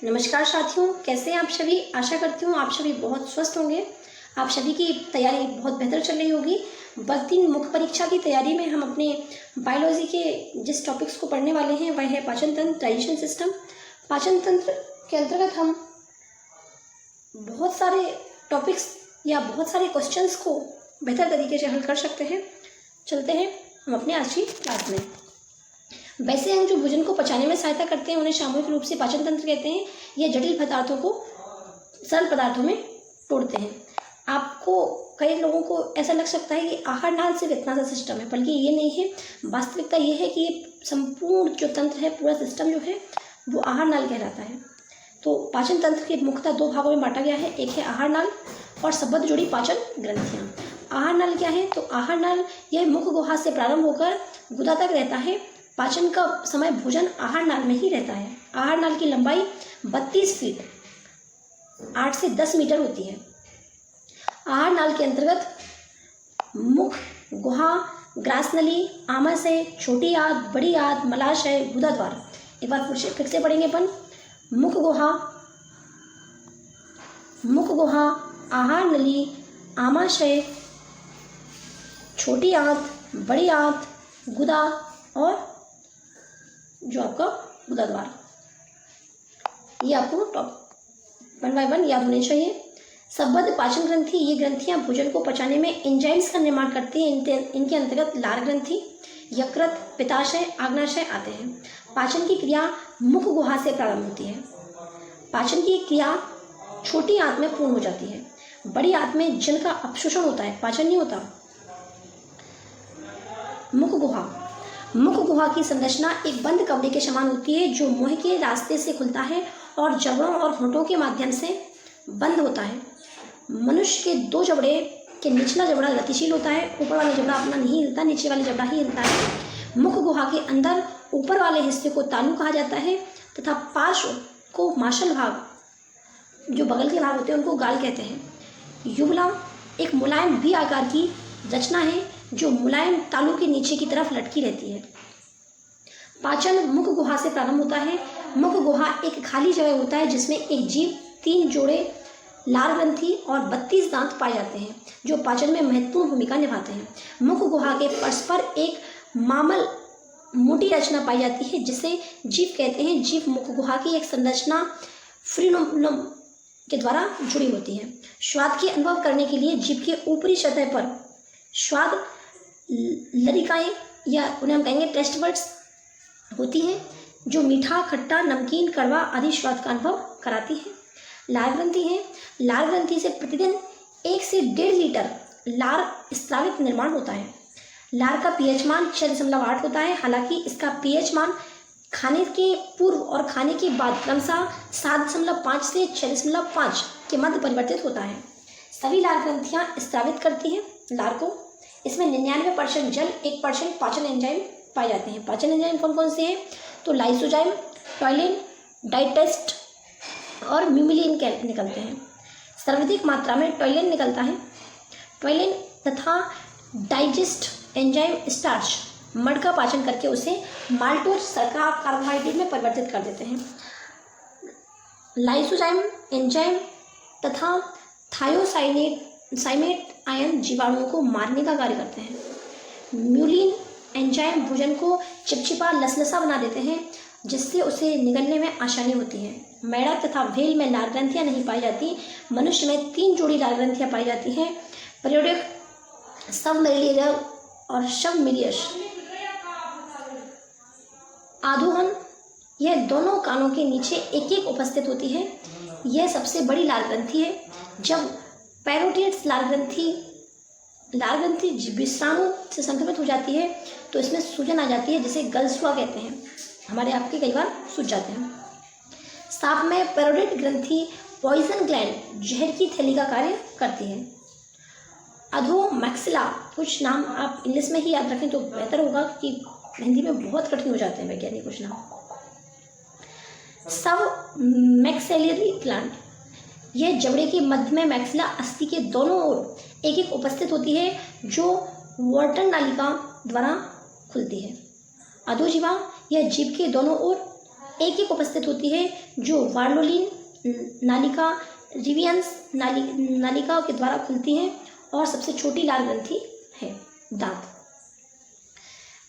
नमस्कार साथियों, कैसे हैं आप सभी। आशा करती हूँ आप सभी बहुत स्वस्थ होंगे। आप सभी की तैयारी बहुत बेहतर चल रही होगी। बस दिन मुख्य परीक्षा की तैयारी में हम अपने बायोलॉजी के जिस टॉपिक्स को पढ़ने वाले हैं वह है पाचन तंत्र, डाइजेशन सिस्टम। पाचन तंत्र के अंतर्गत हम बहुत सारे टॉपिक्स या बहुत सारे क्वेश्चंस को बेहतर तरीके से हल कर सकते हैं। चलते हैं हम अपने आज की क्लास में। वैसे हम जो भोजन को पचाने में सहायता करते हैं उन्हें सामूहिक रूप से पाचन तंत्र कहते हैं। ये जटिल पदार्थों को सरल पदार्थों में तोड़ते हैं। आपको कई लोगों को ऐसा लग सकता है कि आहार नाल सिर्फ इतना सा सिस्टम है, बल्कि ये नहीं है। वास्तविकता ये है कि ये संपूर्ण जो तंत्र है, पूरा सिस्टम जो है वो आहार नाल कहलाता है। तो पाचन तंत्र के मुख्यतः दो भागों में बांटा गया है, एक है आहार नाल और संबद्ध जुड़ी पाचन ग्रंथियाँ। आहार नाल क्या है? तो आहार नाल यह मुख गुहा से प्रारंभ होकर गुदा तक रहता है। पाचन का समय भोजन आहार नाल में ही रहता है। आहार नाल की लंबाई 32 फीट 8 से 10 मीटर होती है। आहार नाल के अंतर्गत मुख गुहा, ग्रासनली, आमाशय, छोटी आंत, बड़ी आंत, मलाशय, गुदा द्वार। एक बार फिर से पढ़ेंगे अपन। मुख गुहा, आहार नली, आमाशय, छोटी आंत, बड़ी आंत, गुदा और जो आपका गुदा द्वार। ये आपको वन बाय वन याद होने चाहिए। संबद्ध पाचन ग्रंथि, ये ग्रंथियां भोजन को पचाने में एंजाइम्स का निर्माण करती हैं। इनके अंतर्गत लार ग्रंथि, यकृत, पित्ताशय, आग्नाशय आते हैं। पाचन की क्रिया मुख गुहा से प्रारंभ होती है। पाचन की क्रिया छोटी आंत में पूर्ण हो जाती है। बड़ी आंत में जल का अपशोषण होता है, पाचन नहीं होता। मुख गुहा की संरचना एक बंद कमरे के समान होती है जो मुंह के रास्ते से खुलता है और जबड़ों और होंठों के माध्यम से बंद होता है। मनुष्य के दो जबड़े के निचला जबड़ा गतिशील होता है। ऊपर वाला जबड़ा अपना नहीं हिलता, नीचे वाला जबड़ा ही हिलता है। मुख गुहा के अंदर ऊपर वाले हिस्से को तालू कहा जाता है तथा पार्श्व को माशल भाग, जो बगल के भाग होते हैं उनको गाल कहते हैं। युगला एक मुलायम भी आकार की रचना है जो मुलायम तालू के नीचे की तरफ लटकी रहती है। पाचन मुख गुहा से प्रारंभ होता है। मुख गुहा एक खाली जगह होता है जिसमें एक जीव, 3 जोड़े लार ग्रंथि और 32 दांत पाए जाते हैं जो पाचन में महत्वपूर्ण भूमिका निभाते हैं। मुख गुहा के फर्श पर एक मामल मोटी रचना पाई जाती है जिसे जीव कहते हैं। जीव मुख गुहा की एक संरचना फ्रीनोम के द्वारा जुड़ी होती है। स्वाद के अनुभव करने के लिए जीभ के ऊपरी सतह पर स्वाद लरिकाएं या उन्हें हम कहेंगे टेस्ट बड्स होती हैं जो मीठा, खट्टा, नमकीन, कड़वा आदि स्वाद का अनुभव कराती है। लार ग्रंथि है। लार ग्रंथि से प्रतिदिन 1 से 1.5 लीटर लार स्रावित निर्माण होता है। लार का पीएच मान 6.8 होता है। हालांकि इसका पीएच मान खाने के पूर्व और खाने के बाद क्रमशः 7.5 से 6.5 के मध्य परिवर्तित होता है। सभी लार ग्रंथियां स्रावित करती हैं लार को। इसमें 99% जल, 1% पाचन एंजाइम पाए जाते हैं। पाचन एंजाइम कौन कौन से हैं? तो लाइसोजाइम, टॉयलिन, डाइटेस्ट और म्यूमिलीन निकलते हैं। सर्वाधिक मात्रा में टॉयलिन निकलता है। टॉयलिन तथा डाइजेस्ट एंजाइम स्टार्च मड का पाचन करके उसे माल्टोज शर्करा कार्बोहाइड्रेट में परिवर्तित कर देते हैं। लाइसोजाइम एंजाइम तथा थायोसाइनेट आयन जीवाणुओं को मारने का कार्य करते हैं। म्यूलिन एंजाइम भोजन को चिपचिपा लसलसा बना देते हैं जिससे उसे निगलने में आसानी होती है। मैड़ा तथा व्हेल में लार ग्रंथियां नहीं पाई जाती। मनुष्य में 3 जोड़ी लार ग्रंथियां पाई जाती हैं, पीरियोडिक, सबमैलियर और सबमिलियस। आधोहन, यह दोनों कानों के नीचे एक एक उपस्थित होती है। यह सबसे बड़ी लार ग्रंथि है। जब पैरोटिड्स लार ग्रंथि विषाणु से संक्रमित हो जाती है तो इसमें सूजन आ जाती है जिसे गलसुआ कहते हैं। हमारे आपके कई बार सूज जाते हैं। सांप में पैरोटिड ग्रंथि पॉइजन ग्लैंड, जहर की थैली का कार्य करती है। अधोमैक्सिला, कुछ नाम आप इंग्लिश में ही याद रखें तो बेहतर होगा क्योंकि हिंदी में बहुत कठिन हो जाते हैं वैज्ञानिक कुछ नाम। सब मैक्सिलरी ग्लैंड, यह जबड़े के मध्य में मैक्सिला अस्थि के दोनों ओर एक एक उपस्थित होती है जो वॉर्टन नालिका द्वारा खुलती है। अधोजीवा, यह जीभ के दोनों ओर एक एक उपस्थित होती है जो वार्लोलिन नालिका रिवियंस नालिका के द्वारा खुलती है और सबसे छोटी लाल ग्रंथि है। दांत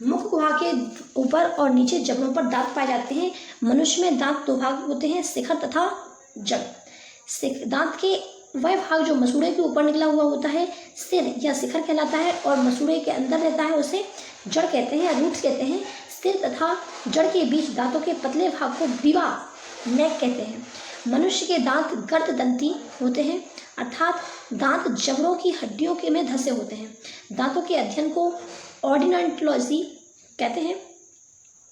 मुख गुहा के ऊपर और नीचे जबड़ों पर दांत पाए जाते हैं। मनुष्य में दांत दो भाग होते हैं, शिखर तथा जड़। दांत के वह भाग जो मसूड़े के ऊपर निकला हुआ होता है सिर या शिखर कहलाता है, और मसूड़े के अंदर रहता है उसे जड़ कहते हैं या रूट्स कहते हैं। सिर तथा जड़ के बीच दांतों के पतले भाग को ग्रीवा नेक कहते हैं। मनुष्य के दांत गर्ददंती होते हैं, अर्थात दांत जबड़ों की हड्डियों के में धंसे होते हैं। दांतों के अध्ययन को ऑर्डिनोंटोलॉजी कहते हैं।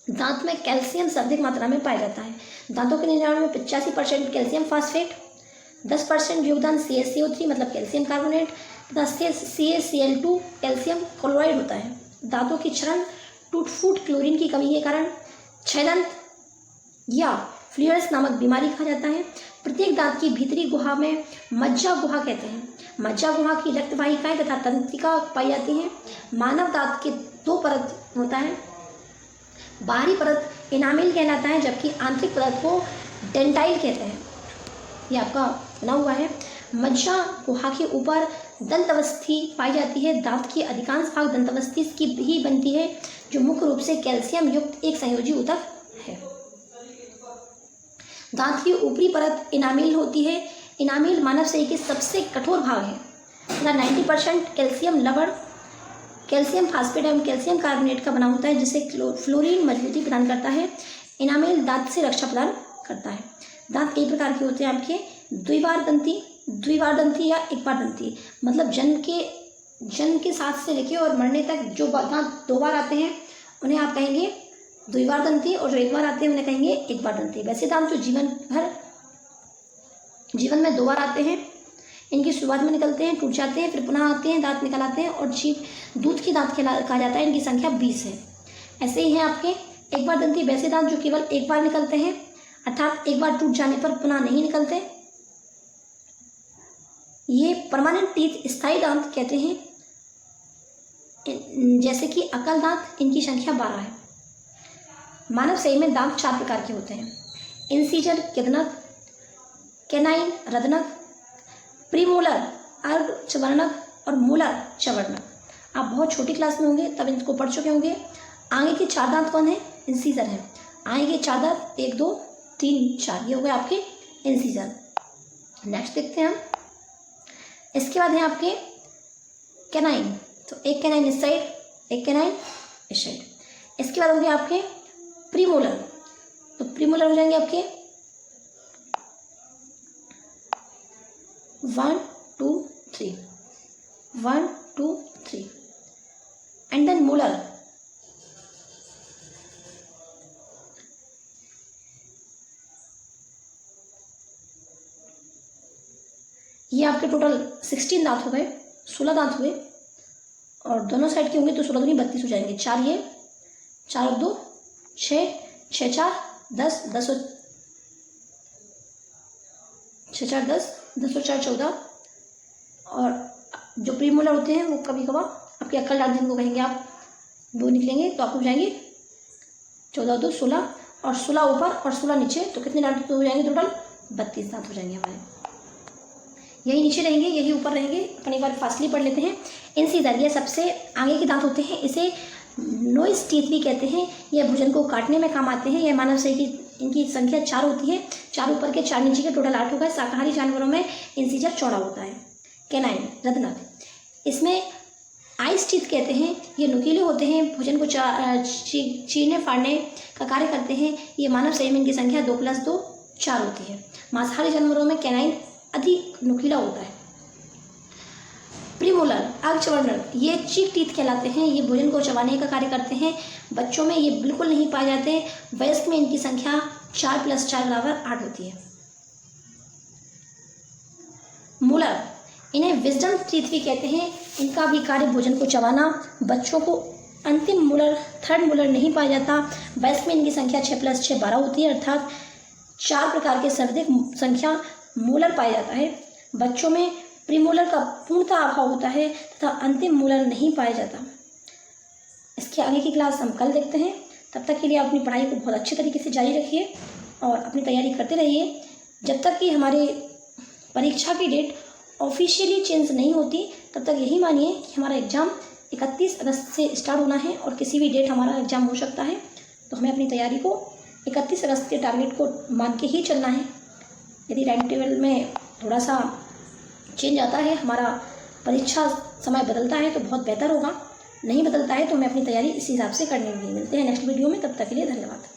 दांत में कैल्शियम सर्वाधिक मात्रा में पाया जाता है। दांतों के निर्माण में 85% कैल्शियम फास्फेट, 10% योगदान CaCO3 मतलब कैल्शियम कार्बोनेट तथा CaCl2 कैल्शियम क्लोराइड होता है। दांतों की क्षरण टूट फूट क्लोरीन की कमी के कारण छेदंत या फ्लियर्स नामक बीमारी कहा जाता है। प्रत्येक दांत की भीतरी गुहा में मज्जा गुहा कहते हैं। मज्जा गुहा की रक्त वाहिकाएं तथा तंत्रिका पाई जाती हैं। मानव दांत के दो परत होता है। बाहरी परत इनामिल कहलाता है, जबकि आंतरिक परत को डेंटाइल कहते हैं। ये आपका बना हुआ है। मज्जा गुहा के ऊपर दंतावस्थी पाई जाती है। दांत की अधिकांश भाग दंतावस्थी की ही बनती है, जो मुख्य रूप से कैल्शियम युक्त एक संयोजी ऊतक है। दांत की ऊपरी परत इनामिल होती है। इनामिल मानव शरीर के सबसे कठोर भाग है तथा 90% कैल्शियम लवण, कैल्शियम फास्फेट एवं कैल्शियम कार्बोनेट का बना होता है, जिसे फ्लोरीन मजबूती प्रदान करता है। इनामिल दांत से रक्षा प्रदान करता है। दांत कई प्रकार के होते हैं आपके। द्विबार दंती या एक बार दंती, मतलब जन्म के साथ से लेके और मरने तक जो दांत दो बार आते हैं उन्हें आप कहेंगे द्विबार दंती, और जो एक बार आते हैं उन्हें कहेंगे एक बार दंती। वैसे दांत जो जीवन में दो बार आते हैं, इनकी शुरुआत में निकलते हैं, टूट जाते हैं, फिर पुनः आते हैं, दांत निकल आते हैं और दूध के दांत कहा जाता है। इनकी संख्या 20 है। ऐसे ही हैं आपके एक बार दंती वैसे दांत जो केवल एक बार निकलते हैं, अर्थात एक बार टूट जाने पर पुनः नहीं निकलते। ये परमानेंट टीथ स्थायी दांत कहते हैं, जैसे कि अकल दांत। इनकी संख्या 12 है। मानव शरीर में दांत 4 प्रकार के होते हैं: इंसीजर केदनक, कैनाइन रदनक, प्रीमोलर अर्धचवर्णक और मोलर चवर्णक। आप बहुत छोटी क्लास में होंगे तब इनको पढ़ चुके होंगे। आगे के 4 दांत कौन है? इंसीजर है। आगे के 4 दांत 1 2 3 4 ये हो गए आपके इंसीजर। नेक्स्ट देखते हैं हम। इसके बाद है आपके कैनाइन। तो एक कैनाइन इस साइड, एक कैनाइन इस साइड। इसके बाद हो गए आपके प्रीमोलर। तो प्रीमोलर हो जाएंगे आपके 1 2 3 1 2 3 एंड देन मोलर। ये आपके टोटल 16 दांत हो गए, 16 दांत हुए, और दोनों साइड के होंगे तो 16 दूनी 32 हो जाएंगे। 4 ये, 4 और 2 6, 6 4 10, 10 और 6 4 10, 10 और 4 14। और जो प्रीमोलर होते हैं वो कभी कभार आपके अक्कल दांत जिनको कहेंगे आप, वो निकलेंगे तो आपको हो जाएंगे 14 2 16, और 16 ऊपर और 16 नीचे, तो कितने दांत हो जाएंगे? टोटल 32 दांत हो जाएंगे हमारे। यही नीचे रहेंगे, यही ऊपर रहेंगे। अपन एक बार फास्टली पढ़ लेते हैं। इंसीजर ये सबसे आगे के दांत होते हैं। इसे नोइज टीथ भी कहते हैं। यह भोजन को काटने में काम आते हैं। यह मानव शरीर की इनकी संख्या 4 होती है। 4 ऊपर के 4 नीचे के टोटल 8 हो गए। शाकाहारी जानवरों में इंसीजर चौड़ा होता है। कैनाइन रत्नक, इसमें आइस टीथ कहते हैं। ये नुकीले होते हैं, भोजन को चीरने फाड़ने का कार्य करते हैं। ये मानव शरीर में इनकी संख्या 2 + 2 4 होती है। मांसाहारी जानवरों में कैनाइन अधिक नुकीला होता है। प्रीमोलर अर्धचवर्णक, ये चीक टीथ कहलाते हैं। ये भोजन को चबाने का कार्य करते हैं। बच्चों में ये बिल्कुल नहीं पाए जाते। वयस्क में इनकी संख्या 4 + 4 = 8 होती है। मोलर, इन्हें विजडम टीथ भी कहते हैं। इनका भी कार्य भोजन को चबाना। बच्चों को अंतिम मोलर, थर्ड मोलर नहीं पाया जाता। वयस्क में इनकी संख्या 6 + 6 12 होती है, अर्थात 4 प्रकार के सर्वाधिक संख्या मोलर पाया जाता है। बच्चों में प्रीमोलर का पूर्णतः अभाव होता है तथा अंतिम मोलर नहीं पाया जाता। इसके आगे की क्लास हम कल देखते हैं। तब तक के लिए आप अपनी पढ़ाई को बहुत अच्छे तरीके से जारी रखिए और अपनी तैयारी करते रहिए। जब तक कि हमारे परीक्षा की डेट ऑफिशियली चेंज नहीं होती तब तक यही मानिए कि हमारा एग्ज़ाम 31 अगस्त से स्टार्ट होना है और किसी भी डेट हमारा एग्ज़ाम हो सकता है। तो हमें अपनी तैयारी को 31 अगस्त के टारगेट को मान के ही चलना है। यदि टाइम टेबल में थोड़ा सा चेंज आता है, हमारा परीक्षा समय बदलता है तो बहुत बेहतर होगा, नहीं बदलता है तो हमें अपनी तैयारी इस हिसाब से करनी होगी। मिलते हैं नेक्स्ट वीडियो में, तब तक के लिए धन्यवाद।